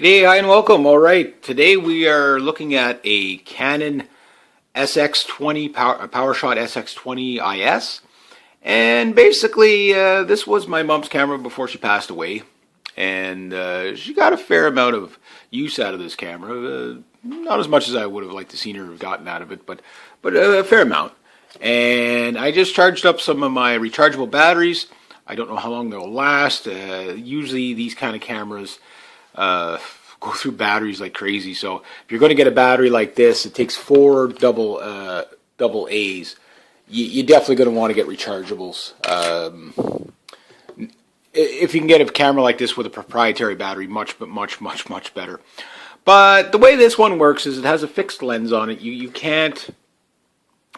G'day, hi and welcome. All right, today we are looking at a Canon SX20 Powershot SX20 IS, and basically this was my mom's camera before she passed away, and she got a fair amount of use out of this camera. Not as much as I would have liked to seen her have gotten out of it, but a fair amount. And I just charged up some of my rechargeable batteries. I don't know how long they'll last. Usually these kind of cameras go through batteries like crazy. So if you're going to get a battery like this, it takes 4 double A's. You're definitely going to want to get rechargeables. If you can get a camera like this with a proprietary battery, much better. But the way this one works is it has a fixed lens on it. You can't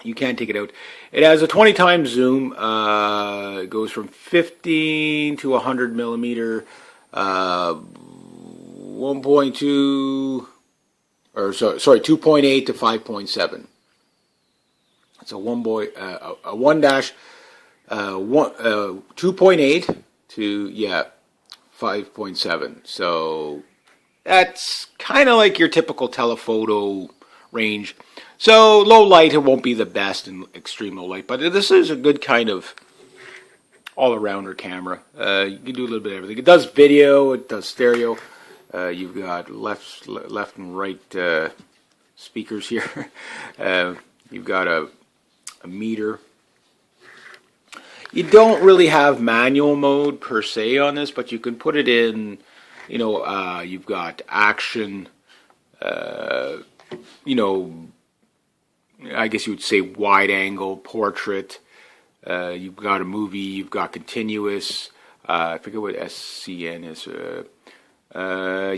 take it out. It has a 20 times zoom. It goes from 15 to 100 millimeter. 1.2 or sorry 2.8 to 5.7. It's a 2.8 to 5.7. So that's kind of like your typical telephoto range. So low light, it won't be the best in extreme low light, but this is a good kind of all-arounder camera. You can do a little bit of everything. It does video, it does stereo. You've got left and right speakers here. You've got a meter. You don't really have manual mode per se on this, but you can put it in. You've got action. I guess you would say wide angle, portrait. You've got a movie. You've got continuous. I forget what SCN is.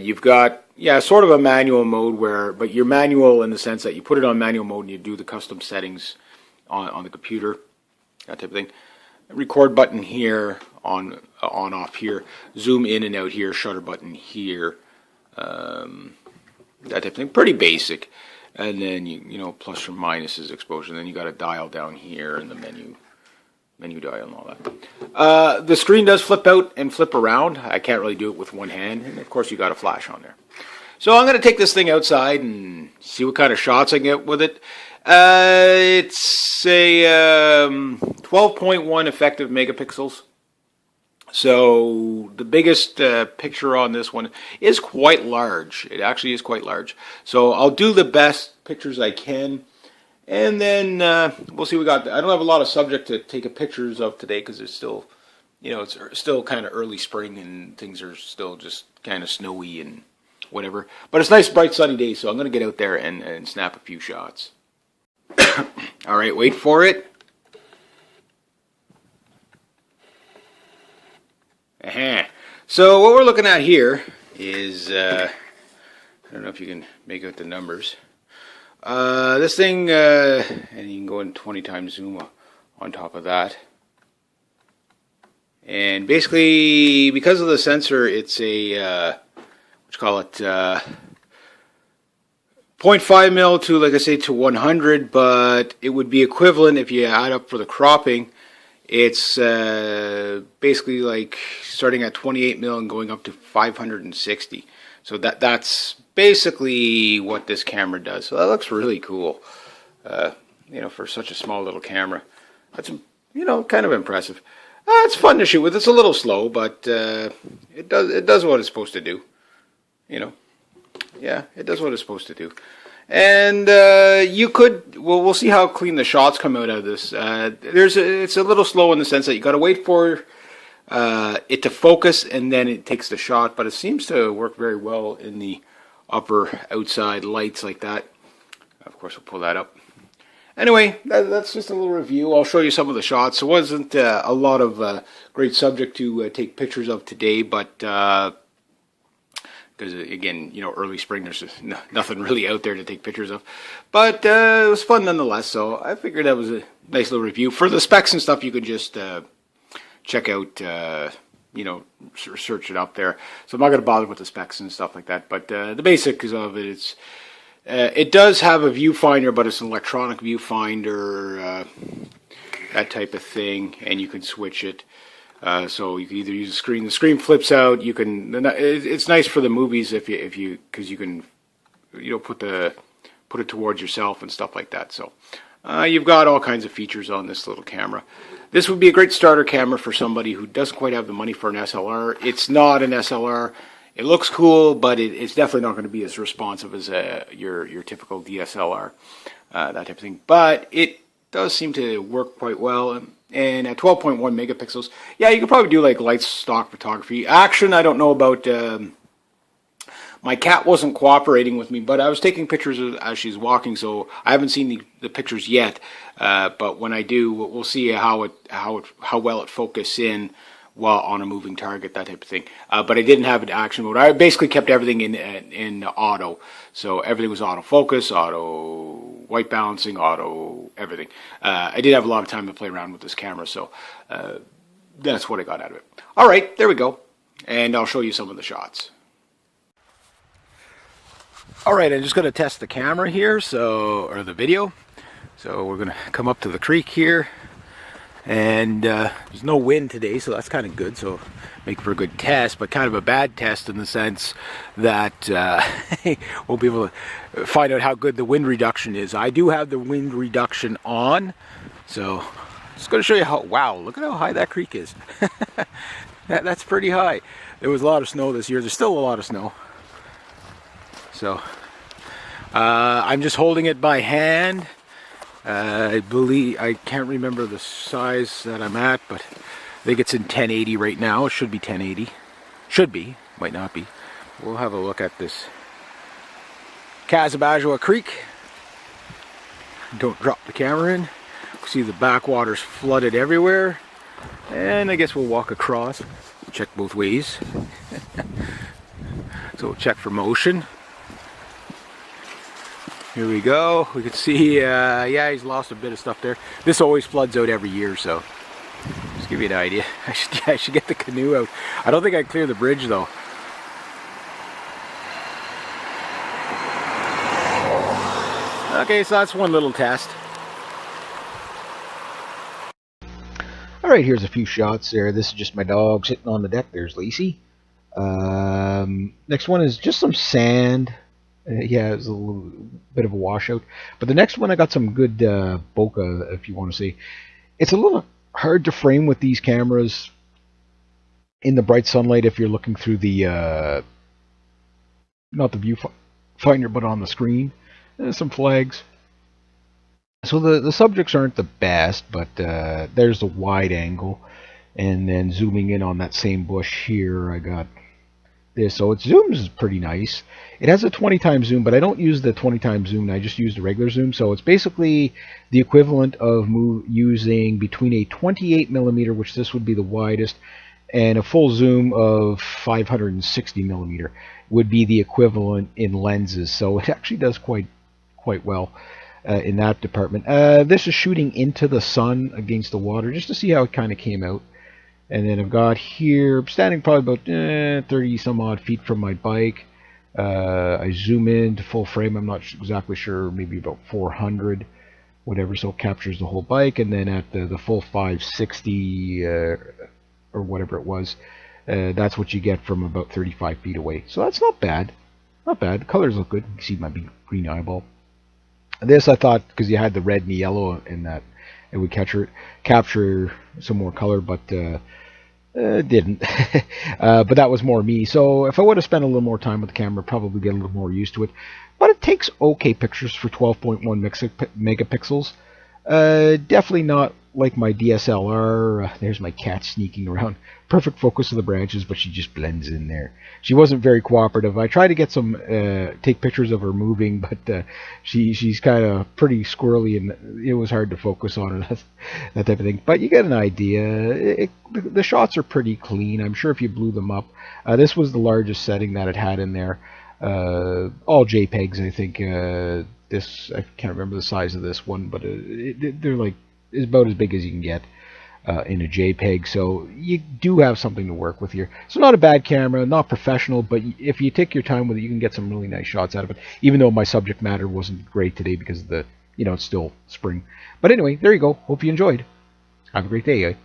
You've got sort of a manual mode but you're manual in the sense that you put it on manual mode and you do the custom settings on the computer, that type of thing. Record button here, on off here, zoom in and out here, shutter button here, that type of thing. Pretty basic. And then you plus or minus is exposure. Then you got a dial down here in the menu dial and all that. The screen does flip out and flip around. I can't really do it with one hand, and of course you got a flash on there. So I'm going to take this thing outside and see what kind of shots I get with it. It's a 12.1 effective megapixels. So the biggest picture on this one is quite large. It actually is quite large. So I'll do the best pictures I can. And then we'll see what we got. I don't have a lot of subject to take pictures of today because it's still, it's still kind of early spring and things are still just kind of snowy and whatever. But it's a nice, bright, sunny day, so I'm going to get out there and snap a few shots. All right, wait for it. So what we're looking at here is, I don't know if you can make out the numbers. This thing, and you can go in 20 times zoom on top of that. And basically, because of the sensor, it's a, 0.5 mil to, like I say, to 100, but it would be equivalent if you add up for the cropping. It's basically like starting at 28 mil and going up to 560. So that's basically what this camera does. So that looks really cool, for such a small little camera. That's kind of impressive. It's fun to shoot with. It's a little slow, but it does what it's supposed to do. It does what it's supposed to do. And we'll see how clean the shots come out of this. It's a little slow in the sense that you got to wait for it to focus and then it takes the shot, but it seems to work very well in the upper outside lights like that. Of course, we'll pull that up. Anyway, that's just a little review. I'll show you some of the shots. There wasn't a lot of great subject to take pictures of today, but because again, early spring, there's nothing really out there to take pictures of. But it was fun nonetheless, so I figured that was a nice little review. For the specs and stuff, you could just check out, search it up there. So I'm not going to bother with the specs and stuff like that. But the basics of it, it does have a viewfinder, but it's an electronic viewfinder, that type of thing, and you can switch it. So you can either use the screen. The screen flips out. You can. It's nice for the movies because you can, put it towards yourself and stuff like that. So you've got all kinds of features on this little camera. This would be a great starter camera for somebody who doesn't quite have the money for an SLR. It's not an SLR. It looks cool, but it's definitely not going to be as responsive as your typical DSLR, that type of thing. But it does seem to work quite well. And at 12.1 megapixels, yeah, you could probably do like light stock photography. Action, I don't know about. My cat wasn't cooperating with me, but I was taking pictures as she's walking, so I haven't seen the pictures yet. But when I do, we'll see how well it focuses in while on a moving target, that type of thing. But I didn't have an action mode. I basically kept everything in auto, so everything was autofocus, auto white balancing, auto everything. I did have a lot of time to play around with this camera, so that's what I got out of it. All right, there we go, and I'll show you some of the shots. All right, I'm just going to test the camera here, or the video. So we're going to come up to the creek here, and there's no wind today, so that's kind of good. So make for a good test, but kind of a bad test in the sense that we'll be able to find out how good the wind reduction is. I do have the wind reduction on, so just going to show you how. Wow, look at how high that creek is. That's pretty high. There was a lot of snow this year. There's still a lot of snow. So I'm just holding it by hand. I can't remember the size that I'm at, but I think it's in 1080 right now. It should be 1080. Should be, might not be. We'll have a look at this Casabajua Creek. Don't drop the camera in. See the backwaters flooded everywhere. And I guess we'll walk across. Check both ways. So we'll check for motion. Here we go. We can see, yeah, he's lost a bit of stuff there. This always floods out every year, so just give you an idea. I should get the canoe out. I don't think I'd clear the bridge, though. Okay, so that's one little test. All right, here's a few shots there. This is just my dog sitting on the deck. There's Lacey. Next one is just some sand. Yeah, it was a little bit of a washout. But the next one, I got some good bokeh, if you want to see. It's a little hard to frame with these cameras in the bright sunlight if you're looking through the, not the viewfinder, but on the screen. There's some flags. So the subjects aren't the best, but there's the wide angle. And then zooming in on that same bush here, I got this. So it zooms pretty nice. It has a 20 times zoom, but I don't use the 20 times zoom. I just use the regular zoom. So it's basically the equivalent of using between a 28 millimeter, which this would be the widest, and a full zoom of 560 millimeter would be the equivalent in lenses. So it actually does quite well in that department. This is shooting into the sun against the water, just to see how it kind of came out. And then I've got here, I'm standing probably about 30 some odd feet from my bike. I zoom in to full frame. I'm not exactly sure, maybe about 400, whatever. So it captures the whole bike. And then at the full 560 or whatever it was, that's what you get from about 35 feet away. So that's not bad. Not bad. The colors look good. You can see my big green eyeball. This I thought, because you had the red and the yellow in that, it would capture some more color, but it didn't. But that was more me. So if I would have spent a little more time with the camera, probably get a little more used to it. But it takes okay pictures for 12.1 megapixels. Definitely not like my DSLR. There's my cat sneaking around. Perfect focus of the branches, but she just blends in there. She wasn't very cooperative. I tried to get some take pictures of her moving, but she's kind of pretty squirrely, and it was hard to focus on her, that type of thing. But you get an idea. The shots are pretty clean. I'm sure if you blew them up, this was the largest setting that it had in there. All JPEGs, I think. This, I can't remember the size of this one, but they're like, is about as big as you can get in a JPEG, so you do have something to work with here. So not a bad camera, not professional, but if you take your time with it, you can get some really nice shots out of it, even though my subject matter wasn't great today because of the, it's still spring. But anyway, there you go. Hope you enjoyed. Have a great day,